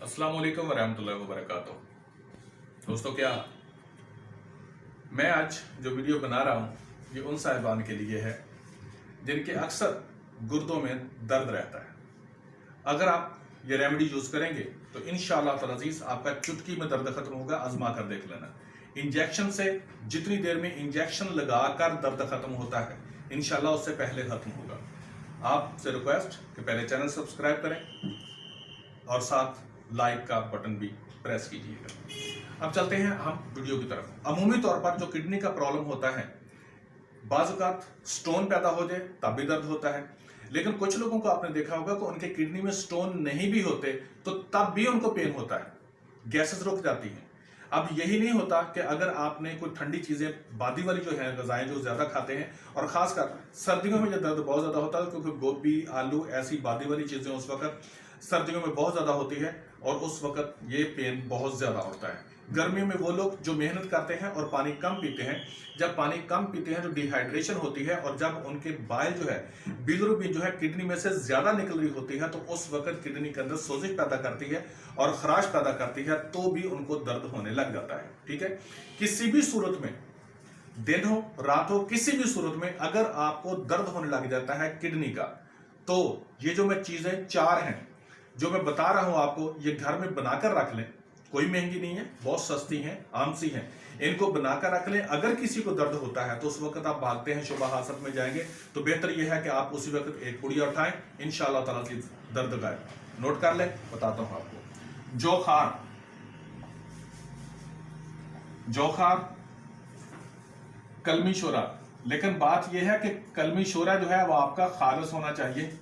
अस्सलाम वालेकुम वरहमतुल्लाहि वबरकातुहू। दोस्तों, क्या मैं आज जो वीडियो बना रहा हूँ ये उन साहिबान के लिए है जिनके अक्सर गुर्दों में दर्द रहता है। अगर आप ये रेमेडी यूज़ करेंगे तो इंशाअल्लाह ताला अज़ीज़ आपका चुटकी में दर्द खत्म होगा। आजमा कर देख लेना। इंजेक्शन से जितनी देर में इंजेक्शन लगाकर दर्द खत्म होता है इंशाअल्लाह उससे पहले खत्म होगा। आपसे रिक्वेस्ट कि पहले चैनल सब्सक्राइब करें और साथ लाइक का बटन भी प्रेस कीजिएगा। अब चलते हैं हम वीडियो की तरफ। अमूमी तौर पर जो किडनी का प्रॉब्लम होता है, बाज़ औक़ात स्टोन पैदा हो जाए तब भी दर्द होता है, लेकिन कुछ लोगों को आपने देखा होगा कि उनके किडनी में स्टोन नहीं भी होते तो तब भी उनको पेन होता है, गैसेस रुक जाती हैं। अब यही नहीं होता कि अगर आपने कोई ठंडी चीज़ें बादी वाली जो है गज़ाएं जो ज़्यादा खाते हैं, और ख़ासकर सर्दियों में जो दर्द बहुत ज़्यादा होता है क्योंकि गोभी आलू ऐसी बादी वाली चीज़ें उस वक्त सर्दियों में बहुत ज़्यादा होती है और उस वक्त ये पेन बहुत ज़्यादा होता है। गर्मियों में वो लोग जो मेहनत करते हैं और पानी कम पीते हैं, जब पानी कम पीते हैं जो डिहाइड्रेशन होती है और जब उनके बाइल जो है बिलिरुबिन जो है किडनी में से ज़्यादा निकल रही होती है तो उस वक्त किडनी के अंदर सोजिश पैदा करती है और खराश पैदा करती है, तो भी उनको दर्द होने लग जाता है। ठीक है, किसी भी सूरत में, दिन हो रात हो, किसी भी सूरत में अगर आपको दर्द होने लग जाता है किडनी का, तो ये जो मैं चीज़ें चार हैं जो मैं बता रहा हूं आपको, ये घर में बनाकर रख लें। कोई महंगी नहीं है, बहुत सस्ती हैं, आम सी हैं। इनको बनाकर रख लें। अगर किसी को दर्द होता है तो उस वक्त आप भागते हैं शुबह हासत में जाएंगे तो बेहतर यह है कि आप उसी वक्त एक पुड़िया उठाएं, इंशाअल्लाह ताला से दर्द गायब। नोट कर लें, बताता हूं आपको। जोखार, कलमी शोरा। लेकिन बात यह है कि कलमी शोरा जो है वो आपका खालिस होना चाहिए।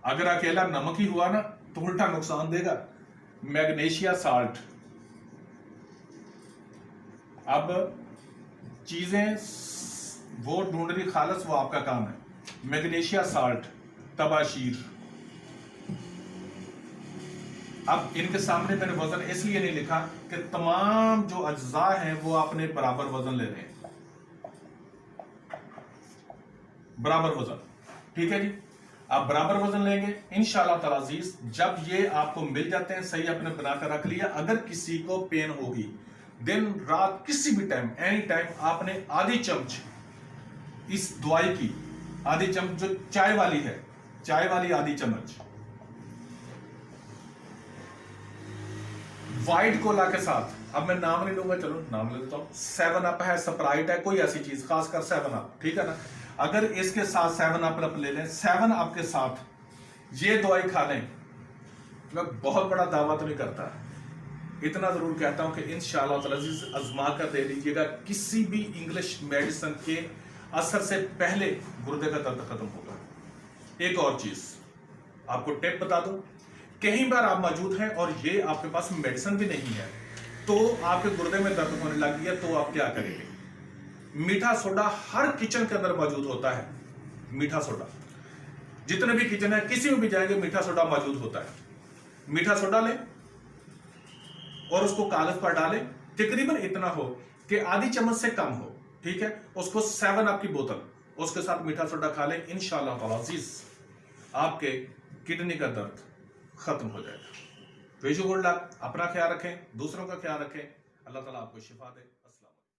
अगर अकेला नमक ही हुआ ना तो उल्टा नुकसान देगा। Magnesia salt. अब चीजें वो ढूंढ रही खालस, वो आपका काम है। मैग्नीशिया साल्ट, तबाशीर। अब इनके सामने मैंने वजन इसलिए नहीं लिखा कि तमाम जो अज्जा हैं वो आपने बराबर वजन ले रहे हैं, बराबर वजन। ठीक है जी, आप बराबर वजन लेंगे इंशाअल्लाह ताला अज़ीज़। जब ये आपको मिल जाते हैं सही, आपने बनाकर रख लिया। अगर किसी को पेन होगी दिन रात किसी भी टाइम, एनी टाइम, आपने आधी चम्मच इस दवाई की, आधी चम्मच जो चाय वाली है, चाय वाली आधी चम्मच वाइट कोला के साथ, अब मैं नाम नहीं लूंगा, चलो नाम ले लेता हूं, 7 अप है, स्प्राइट है, कोई ऐसी चीज, खासकर 7 अप, ठीक है ना। अगर इसके साथ 7 अप ले लें, 7 अप के साथ ये दवाई खा लें, मैं बहुत बड़ा दावा तो नहीं करता, इतना जरूर कहता हूं कि इंशाअल्लाह ताला आजमा कर दे लीजिएगा। किसी भी इंग्लिश मेडिसिन के असर से पहले गुर्दे का दर्द खत्म होगा। एक और चीज आपको टिप बता दूं, कहीं बार आप मौजूद हैं और ये आपके पास मेडिसिन भी नहीं है तो आपके गुर्दे में दर्द होने लग गया, तो आप क्या करेंगे? मीठा सोडा हर किचन के अंदर मौजूद होता है। मीठा सोडा जितने भी किचन है, किसी में भी जाएंगे मीठा सोडा मौजूद होता है। मीठा सोडा लें और उसको कागज पर डालें, तकरीबन इतना हो कि आधी चम्मच से कम हो, ठीक है। उसको 7 अप की बोतल, उसके साथ मीठा सोडा खा लें, इंशाअल्लाह ताला अज़ीज़ आपके किडनी का दर्द खत्म हो जाएगा। Wish you good luck. अपना ख्याल रखें, दूसरों का ख्याल रखें। अल्लाह ताला आपको शिफा दे।